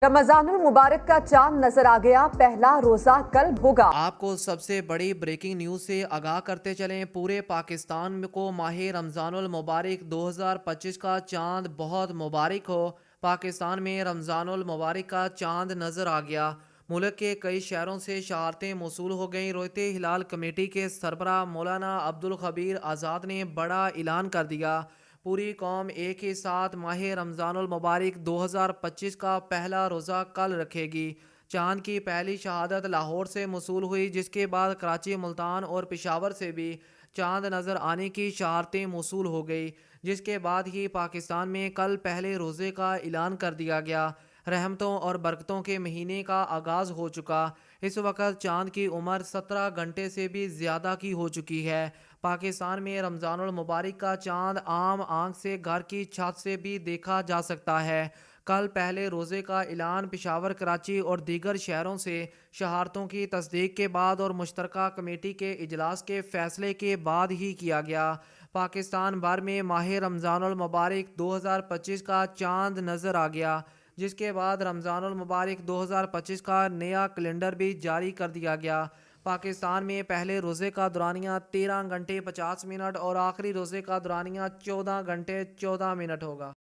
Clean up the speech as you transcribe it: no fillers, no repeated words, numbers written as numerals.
رمضان المبارک کا چاند نظر آ گیا، پہلا روزہ کل ہوگا۔ آپ کو سب سے بڑی بریکنگ نیوز سے آگاہ کرتے چلیں۔ پورے پاکستان کو ماہ رمضان المبارک 2025 کا چاند بہت مبارک ہو۔ پاکستان میں رمضان المبارک کا چاند نظر آ گیا۔ ملک کے کئی شہروں سے شہادتیں موصول ہو گئیں۔ رویتے ہلال کمیٹی کے سربراہ مولانا عبدالخبیر آزاد نے بڑا اعلان کر دیا۔ پوری قوم ایک ہی ساتھ ماہ رمضان المبارک 2025 کا پہلا روزہ کل رکھے گی۔ چاند کی پہلی شہادت لاہور سے موصول ہوئی، جس کے بعد کراچی، ملتان اور پشاور سے بھی چاند نظر آنے کی شہادتیں موصول ہو گئی، جس کے بعد ہی پاکستان میں کل پہلے روزے کا اعلان کر دیا گیا۔ رحمتوں اور برکتوں کے مہینے کا آغاز ہو چکا۔ اس وقت چاند کی عمر 17 گھنٹے سے بھی زیادہ کی ہو چکی ہے۔ پاکستان میں رمضان المبارک کا چاند عام آنکھ سے گھر کی چھت سے بھی دیکھا جا سکتا ہے۔ کل پہلے روزے کا اعلان پشاور، کراچی اور دیگر شہروں سے شہادتوں کی تصدیق کے بعد اور مشترکہ کمیٹی کے اجلاس کے فیصلے کے بعد ہی کیا گیا۔ پاکستان بھر میں ماہ رمضان المبارک 2025 کا چاند نظر آ گیا، جس کے بعد رمضان المبارک 2025 کا نیا کیلنڈر بھی جاری کر دیا گیا۔ پاکستان میں پہلے روزے کا دورانیہ 13 گھنٹے 50 منٹ اور آخری روزے کا دورانیہ 14 گھنٹے 14 منٹ ہوگا۔